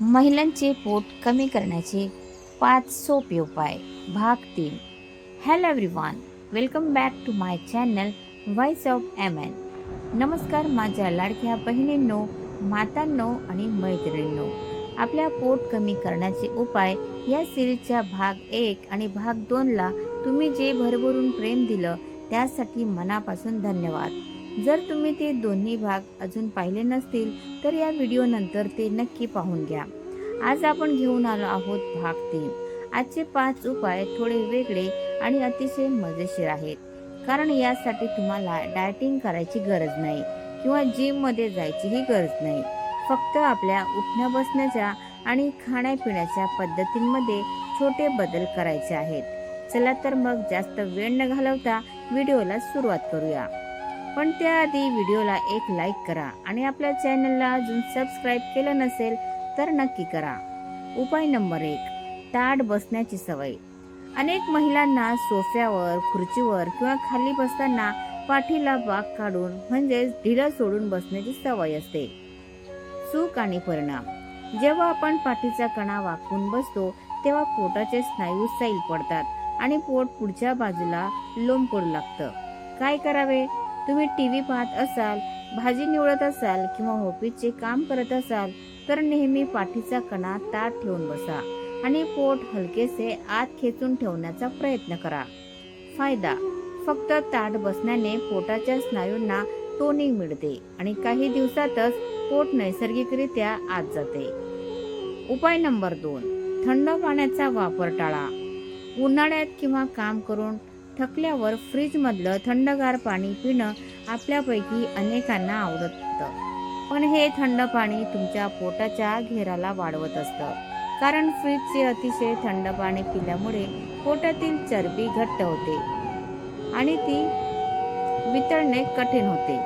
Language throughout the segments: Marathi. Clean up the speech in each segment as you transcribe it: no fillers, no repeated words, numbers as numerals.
महिलांचे पोट कमी करण्याचे 5 सोपे उपाय भाग 3. Hello everyone, welcome back to my channel voice of MN. नमस्कार माझ्या लाडक्या बहिणींनो, मातांनो आणि मैत्रिणींनो. आपल्या पोट कमी करण्याचे उपाय या सिरीजच्या भाग 1 आणि भाग 2 ला तुम्ही जे भरभरून प्रेम दिलं त्यासाठी मनापासून धन्यवाद. जर तुम्ही ते दोन्ही भाग अजून पाहिले नसतील तर या व्हिडिओ नंतर ते नक्की पाहून घ्या. आज आपण घेऊन आलो आहोत भाग 3. आजचे 5 उपाय थोडे वेगळे आणि अतिशय मजेशीर आहेत, कारण यासाठी तुम्हाला डायटिंग करायची गरज नाही किंवा जिम मध्ये जायचीही गरज नाही. फक्त आपल्या उठण्या बसण्याच्या आणि खाण्यापिण्याच्या पद्धतींमध्ये छोटे बदल करायचे आहेत. चला तर मग जास्त वेळ न घालवता व्हिडिओला सुरुवात करूया. पण त्याआधी व्हिडिओला एक लाईक करा आणि आपल्या चॅनलला अजून सबस्क्राईब केलं नसेल तर नक्की करा. उपाय नंबर 1. ताठ बसण्याची सवय. अनेक महिलांना सोफ्यावर, खुर्चीवर किंवा खाली बसताना पाठीला बाक काढून म्हणजेच ढिलं सोडून बसण्याची सवय असते. चूक आणि परिणाम. जेव्हा आपण पाठीचा कणा वाकवून बसतो तेव्हा पोटाचे स्नायू सैल पडतात आणि पोट पुढच्या बाजूला लोंबकळू लागतं. काय करावे? तुम्ही टीव्ही पाहत असाल, भाजी निवडत असाल किंवा ऑफिसचे काम करत असाल तर नेहमी पाठीचा कणा ताठ ठेवून बसा आणि पोट हलकेसे आत खेचून ठेवण्याचा प्रयत्न करा. फायदा: फक्त ताठ बसण्याने पोटाच्या स्नायूंना टोनिंग मिळते आणि काही दिवसातच पोट नैसर्गिकरित्या आत जाते. उपाय नंबर 2. थंड पाण्याचा वापर टाळा. उन्हाळ्यात किंवा काम करून थकल्यावर फ्रीज मधलं थंडगार पाणी पिणं आपल्यापैकी अनेकांना आवडतं, पण हे थंड पाणी तुमच्या पोटाच्या घेराला वाढवत असतं, कारण फ्रीजचे अतिशय थंड पाणी पिल्यामुळे पोटातील चरबी घट्ट होते आणि ती वितळणे कठीण होते.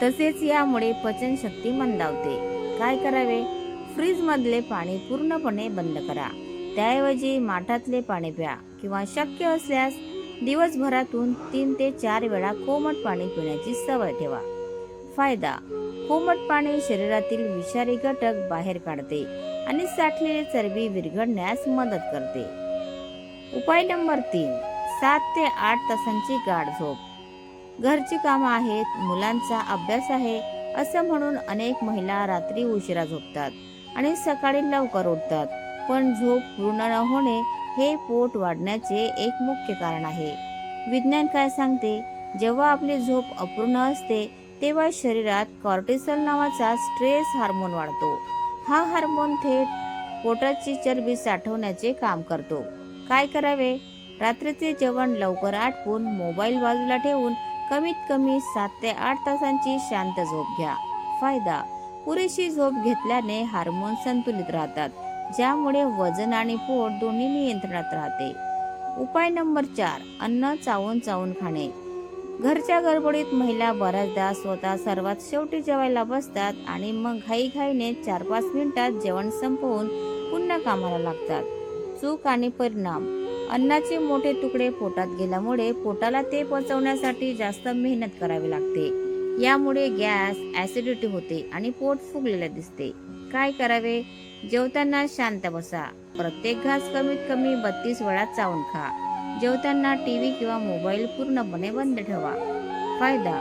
तसेच यामुळे पचनशक्ती मंदावते. काय करावे? फ्रीज मधले पाणी पूर्णपणे बंद करा. त्याऐवजी माठातले पाणी प्या किंवा शक्य असल्यास दिवसभरातून 3 ते 4 वेळा कोमट पाणी पिण्याची सवय ठेवा. फायदा: कोमट पाणी शरीरातील विषारी घटक बाहेर काढते आणि साठलेली चरबी विरघळण्यास मदत करते. उपाय नंबर 3. 7 ते 8 तासांची गाढ झोप. घरची कामं आहेत, मुलांचा अभ्यास आहे असं म्हणून अनेक महिला रात्री उशिरा झोपतात आणि सकाळी लवकर उठतात, पण झोप पूर्ण न होणे हे पोट वाढण्याचे एक मुख्य कारण आहे. विज्ञान काय सांगते? जेव्हा आपली झोप अपूर्ण असते तेव्हा शरीरात कॉर्टिसॉल नावाचा स्ट्रेस हार्मोन वाढतो. हा हार्मोन थेट पोटाची चरबी साठवण्याचे काम करतो. काय करावे? रात्रीचे जेवण लवकर आटपून मोबाईल बाजूला ठेवून कमीत कमी 7 ते 8 तासांची शांत झोप घ्या. फायदा: पुरेशी झोप घेतल्याने हार्मोन संतुलित राहतात, ज्यामुळे वजन आणि पोट दोन्ही नियंत्रणात राहते. उपाय नंबर 4. अन्न चावून चावून खाणे. घरच्या गडबडीत महिला बऱ्याचदा स्वतः सर्वात शेवटी जेवायला बसतात आणि मग घाईघाईने 4-5 मिनिटात जेवण संपवून पुन्हा कामाला लागतात. चूक आणि परिणाम. अन्नाचे मोठे तुकडे पोटात गेल्यामुळे पोटाला ते पचवण्यासाठी जास्त मेहनत करावी लागते. यामुळे गॅस, ऍसिडिटी होते आणि पोट फुगलेले दिसते. काय करावे? जेवताना शांत बसा. प्रत्येक घास कमीत कमी 32 वेळा चावून खा. जेवताना टीव्ही किंवा मोबाईल पूर्णपणे बंद ठेवा. फायदा: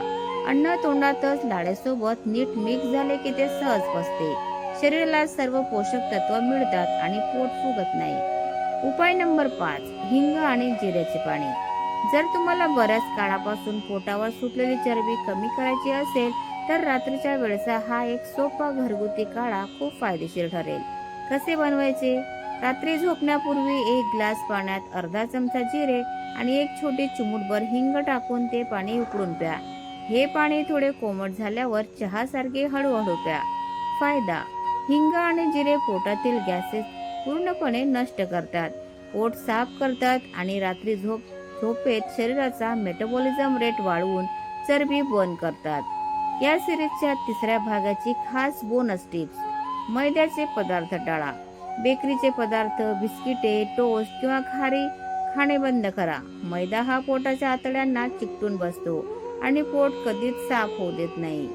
अन्न तोंडातच लाळेसोबत नीट मिक्स झाले की ते सहज पचते. शरीराला सर्व पोषक तत्व मिळतात आणि पोट फुगत नाही. उपाय नंबर 5. हिंग आणि जिऱ्याचे पाणी. जर तुम्हाला बऱ्याच काळापासून पोटावर सुटलेली चरबी कमी करायची असेल तर रात्रीच्या वेळेचा हा एक सोपा घरगुती काढा खूप फायदेशीर ठरेल. कसे बनवायचे? रात्री झोपण्यापूर्वी 1 ग्लास पाण्यात अर्धा चमचा जिरे आणि 1 छोटी चिमूटभर हिंग टाकून ते पाणी उकळून प्या. हे पाणी थोडे कोमट झाल्यावर चहासारखे हळूहळू प्या. फायदा: हिंग आणि जिरे पोटातील गॅसेस पूर्णपणे नष्ट करतात, पोट साफ करतात आणि रात्री झोपेत शरीराचा मेटाबॉलिझम रेट वाढवून चरबी बर्न करतात. या सिरीजच्या 3ऱ्या भागाची खास बोनस टिप्स. मैद्याचे पदार्थ टाळा. बेकरीचे पदार्थ, बिस्किटे, टोस्ट किंवा खारी खाणे बंद करा. मैदा हा पोटाच्या आतड्यांना चिकटून बसतो आणि पोट कधीच साफ होऊ देत नाही.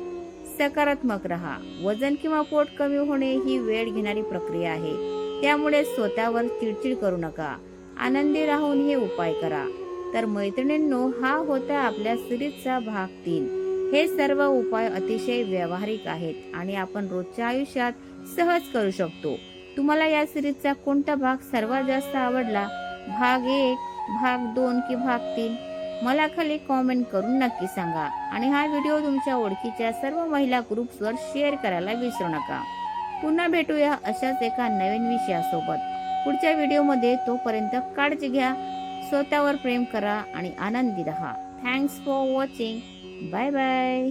सकारात्मक राहा. वजन किंवा पोट कमी होणे ही वेळ घेणारी प्रक्रिया आहे. त्यामुळे स्वतःवर चिडचिड करू नका. आनंदी राहून हे उपाय करा. तर मैत्रिणींनो, हा होता आपल्या सिरीजचा भाग 3. हे सर्व उपाय अतिशय व्यावहारिक आहेत आणि आपण रोजच्या आयुष्यात सहज करू शकतो. तुम्हाला या सिरीजचा कोणता भाग सर्वात जास्त आवडला? भाग 1, भाग 2 की भाग 3? मला खाली कॉमेंट करून नक्की सांगा आणि हा व्हिडिओ तुमच्या ओळखीच्या सर्व महिला ग्रुप्सवर शेअर करायला विसरू नका. पुन्हा भेटूया अशाच एका नवीन विषयासोबत पुढच्या व्हिडिओमध्ये. तोपर्यंत काळजी घ्या, स्वतःवर प्रेम करा आणि आनंदी रहा. Thanks for watching. Bye bye.